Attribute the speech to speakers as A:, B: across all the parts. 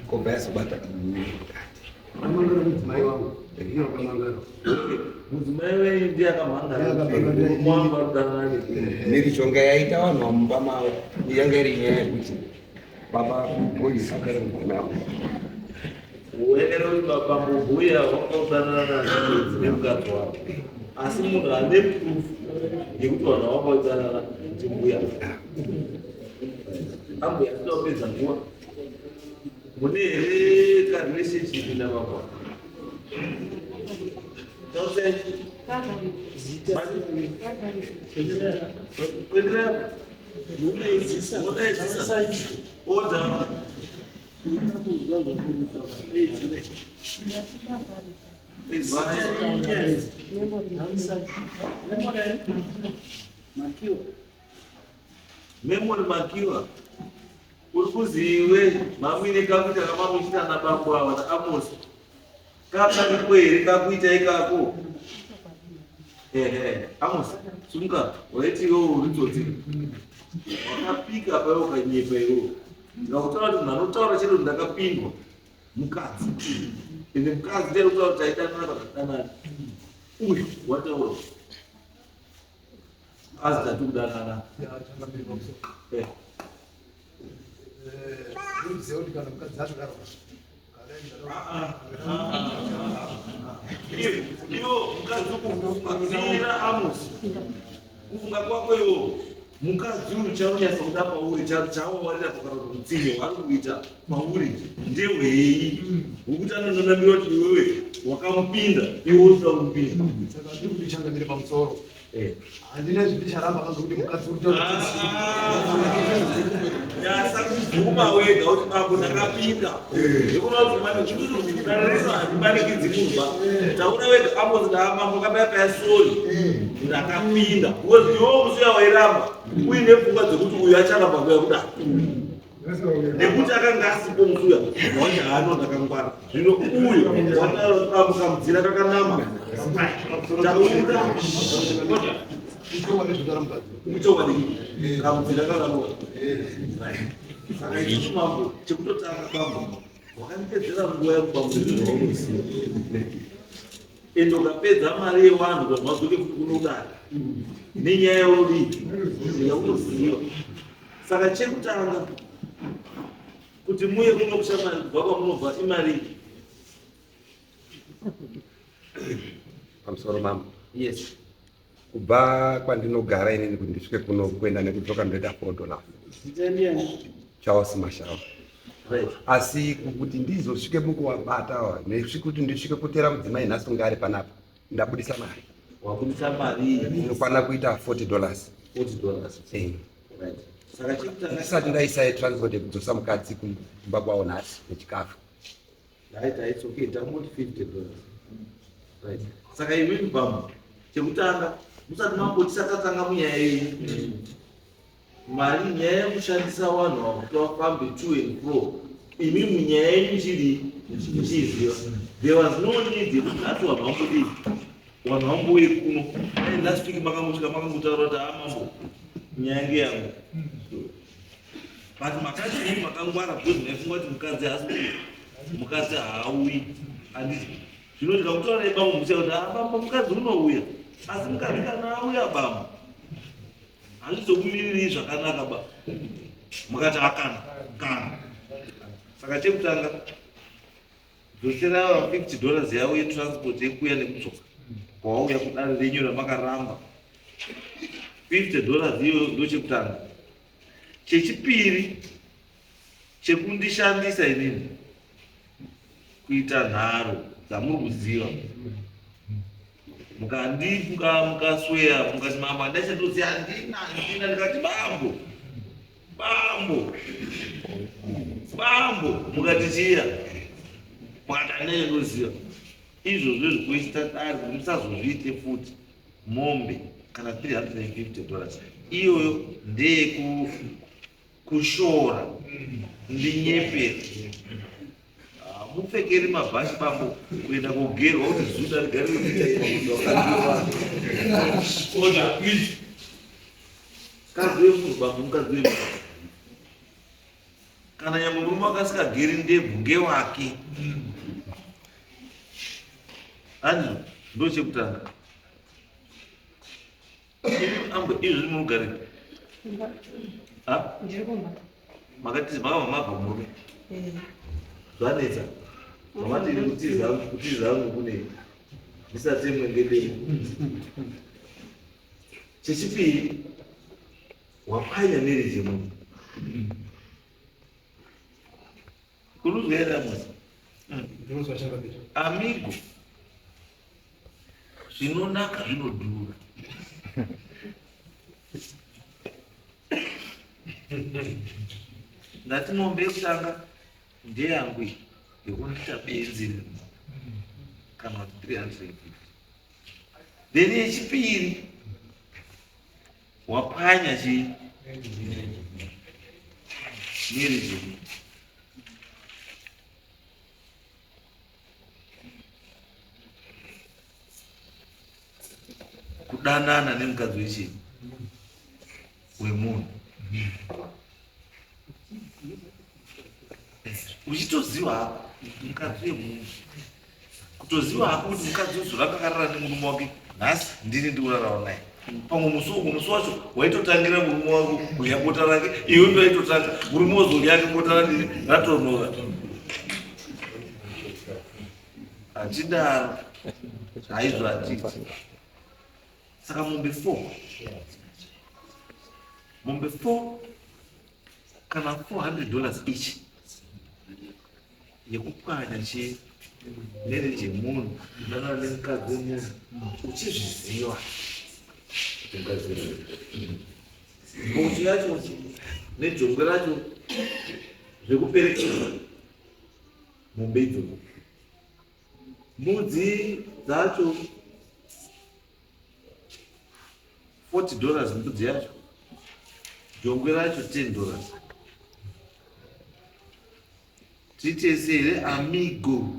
A: Conversa bata
B: Kamangaro mudzimai wangu. Iyo kamangaro.
C: Mudzimai wenyu ndiye akamhangara. Mwamba kudanana.
A: nilishonga yaita vanhu mumba yanga iri nyaya yekuti baba polisi agare mudzimai wangu.
C: Uenera kuti baba mbuya wakadanana nemukadzi wako. Asi munhu ane proof yekuti vanhu vakadanana ndimbuya. Ambuya tinopedza nguva. Mune here karelationship nababa? Don't memory makiwa urikuziwe mamwine kakuita kamamuchita nabambo ava naAmos kakaripo here kakuita ikako Amos sumuka waiti iwo uri tsotsi wakapika paiwo ukanyepa iwo ndakutaura kuti munhu anotaura chero ndakapindwa mukadzi ende mukadzi ndiye kutaura kuti aidanana pakadanana uyu wataura asi tati kudanana iwo mukadzi ukufungira Amos kufunga kwako iwo mukadzi uyu chaunyaisa kuda pauri chawawarira pakara kuti mutsinye vari kuita pauri ndehwei hwekuti anononambira kuti iwewe wakamupinda iwo usina kumupinda
B: Saka ndiri kuchanga ndiri pamusoro. Handina zvindicharamba kazokuti mukadzi uri kutaura
C: nyasa kuvhuma wega kuti bambo ndakapinda ndikunakumararisa handimanikidzi kurwa taura wega Amos ndaamambo kabayakaya sori ndakapinda because iwo musuya wairamba uine pfungwa dzekuti uyu acharamba kuya kudai nekuti akanga asipo musuya wacha hano ndakangwara zvino uyu watamukamudzira kakanama taura kuchokwadi kamudzira kakanama saka ichi mambo chekutotanga bambo wakandipedzera nguva yekubambozivaomusiya ende ukapedza mari yevanhu vazvazvoti kuti kunodai nenyaya yeuridi yakutoziva saka chekutanga kuti muye kunokusha mari kubva kwamunobva imari
A: pamusoro mama
C: yes
A: kubva kwandinogara inini kuti ndisvike kuno kuenda nekudzoka ndoita $4 chaos mashava
C: right
A: asi kuti ndizosvike mukuwabata kuti ndisvike kutera mudzimai nhasi kunge ari panapa ndabudisa mari
C: wabudisa mari
A: inofanira kuita $40
C: $40 right saka chekutanga
A: ndisati ndaisa transport yekudzosa mukadzi kumba kwawo nhasi nechikafu
C: right it's okay tamoti $50 right saka imweni bambo chekutanga musati mambotisatatanga munyaya yenyu mari nyaya yekushandisa vanhu vakuti vafambe to and fro imi munyaya yenyu chiri muchiziva there was no need yekuti nhasi vanhu vambodii vanhu vambouye kuno last week makamutika makamutaura kuti amambo nyaya yange yangu but makati imi makangwara because maifunga kuti mukadzi haasi mukadzi haauyi handiti zvino ndikakutaura ibambo muchia kuti bambo mukadzi unouya asi mukadzi kana auya bambo handizokumiriri zvakanaka ba mukati kana saka chekutanga dzosera $50 yavo yetransport yekuuya nekudzoka kwauya kudare renyu ramakaramba $50 iyo ndo chekutanga chechipiri chekundishandisa inini kuita nharo dzamuri kuziva mukasweya mukati mama ndachandoziva handina ndikati bambo mukati chiya mukati handinachandoziva izvozvo zvekuita dari kuti musazozviite futi mombe kana $350 iyoyo ndeyekushora ndinyepera mupfekeri mabhashi bambo kuenda kogerwa kuti zuda rigare kazi wemunhu bambo mukadzi wemunhu kana nyamwe murume akasikageri ndebvu ngewake. Ani ndo chekutanga. Ambo izvi munogare makati mabva murume zvanetsa mamatiri kutiza hangu kune ndisati mwengedei. Chechipiri, wapanya marriage munhu kunuzwera mwasi amigo zvinonaka zvinodhura. Ngatinombe kutanga ndeyangu yekundiita benzi kana kuti 350. Then yechipiri wapanya chi marriage kudanana nemukadzi wechii wemunhu uchitoziva hako mukadzi wemunhu, kutoziva hako kuti mukadzi uzoranga akarara nemurume wake nhasi ndini ndikurarawo naye. Pamwe musi wacho waitotangira murume wako kudya bota rake, iwe ndoaitotanga murume wozodya ake bota radini ratonora. Hatidaro haizvo hatiti. Saka mombe 4 kana $400 each yekupwanya chi marriage yemunhu kudanana nemukadzi wemunhu uchizviziva mbuzi yacho nejongwe racho zvekuperekera mombe idzodzo. Mbudzi dzacho $40 mbudzi yacho, jongwe racho $10. Titese here amigo.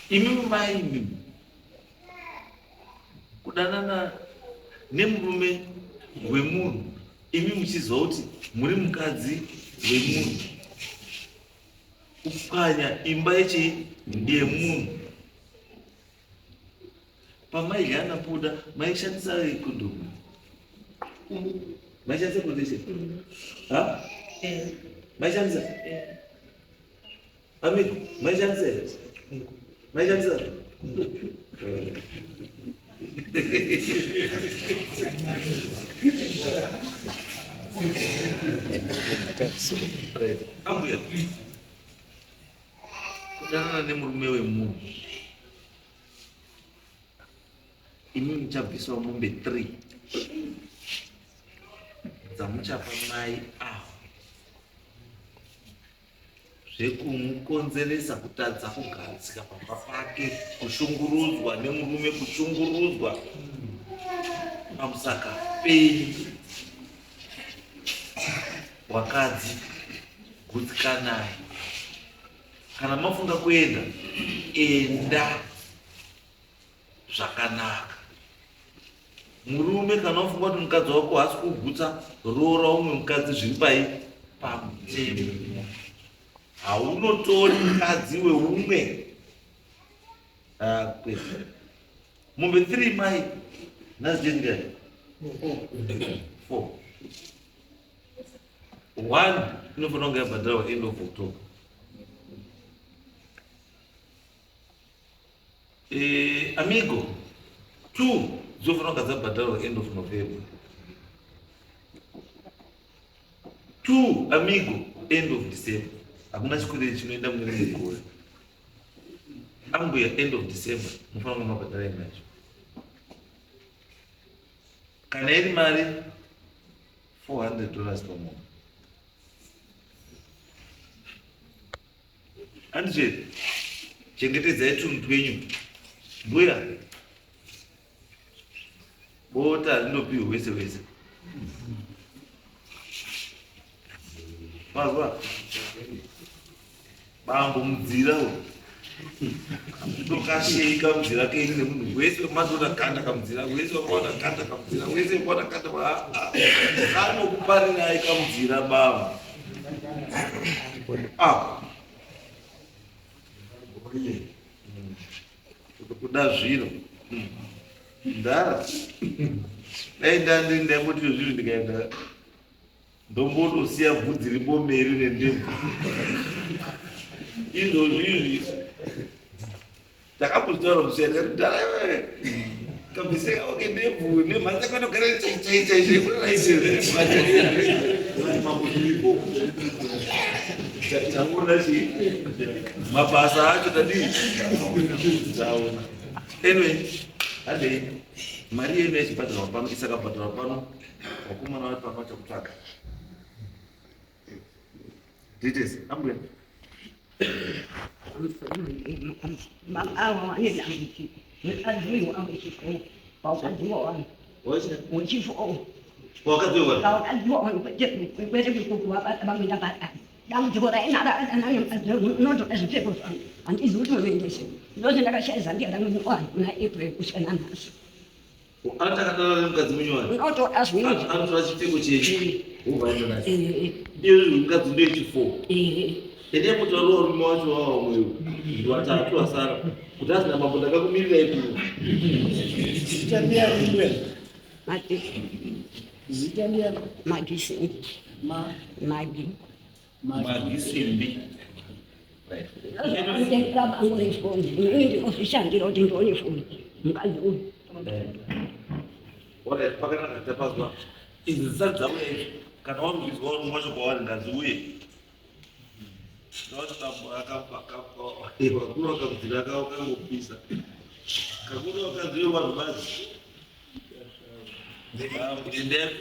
C: Imi mai kudanana nemurume wemunhu, imi muchiziva kuti muri mukadzi wemunhu, kupwanya imba yemunhu. Pamairyana poda maishandisa kondomu, maishandisa protection, maishandisa amigo, maishandisa ambuya kudanana nemurume wemunhu, imi muchabviswa mombe 3 dzamuchapa mai avo zvekumukonzeresa kutadza kugadzika pamba pake, kushungurudzwa nemurume, kushungurudzwa pamusaka penyu. Wakadzi gutsikanai, kana mafunga kuenda enda zvakanaka. Murume kana wafunga kuti mukadzi wako hasi kugutsa, roora umwe mukadzi zviri pai pamutemo. Haunotori mukadzi weumwe. Mombe 3 mai nazijengai 4. 1 inofanira kunge yabhadharwa end of October. Amigo 2 dzinofanira kunge dzabhadharwa end of November. 2 amigo end of December. Hakuna chikwere chinoenda mune mugore. Ambuya end of December mufanira kunge mabhadhara inacho. Kana iri mari $400 pamunhu. Andizve chengetedzai tunhu twenyu. Mbuya bota rinopiwe wese wese. Mazwa bambo mudzira uyu Ndokashika muzira kenyu nemunhu wese madona kanda kamuzira wese wakaona kanda kamuzira wese wakaona kanda anokuparirai kamuzira baba kuda zvino ndara dai ndamboti zviro ndikaenda ndombotosiya bvudzi rimbomeri nendembo izvozvizvi takambozitaura musiyana ndara kabviseka oke ndebvu nemhanza kwanogara taona chi mabasa acho tadii taona anyway hadei mari yenu yachibhadharwa pano isakabhadharwa pano wakomana vari pano vachakutsvaga details ambuya anataka mukadzi munyowani anotora chipfeko chechi iyo mukadzi ndoyechifo ende mutauro warume wacho wawamweyo ndiwatatu wasara kuti asina mambo ndakakumirira ipuno magisimbi pakanaka tapazwa idzi zisati dzauya izvi kana warumbidzwa warumwe wacho kwavari ngazi uye vakuru vakamudzira vakangopisa kakuru vakadziwe vanhu vazi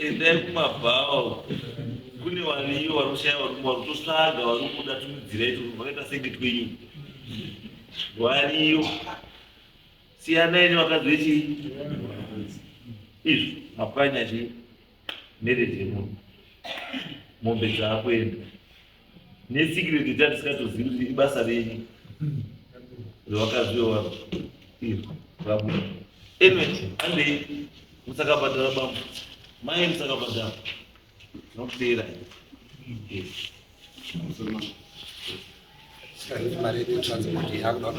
C: endai kumabhawa kune variyo varikushaya varikutosvaga vari kuda tumudzirai vakaita senge twenyu variyo siyanai nevakadzi vechi izvi mapwanya chi nerejemunhu mombe dzaakuenda nesikireti dzatisikatozivi kuti ibasa renyu zvavakaziva vanhu izvo vabuda anyway andei musakabhadhara bambo mai musakabhadhara zvinokutera
A: mari transport yakuda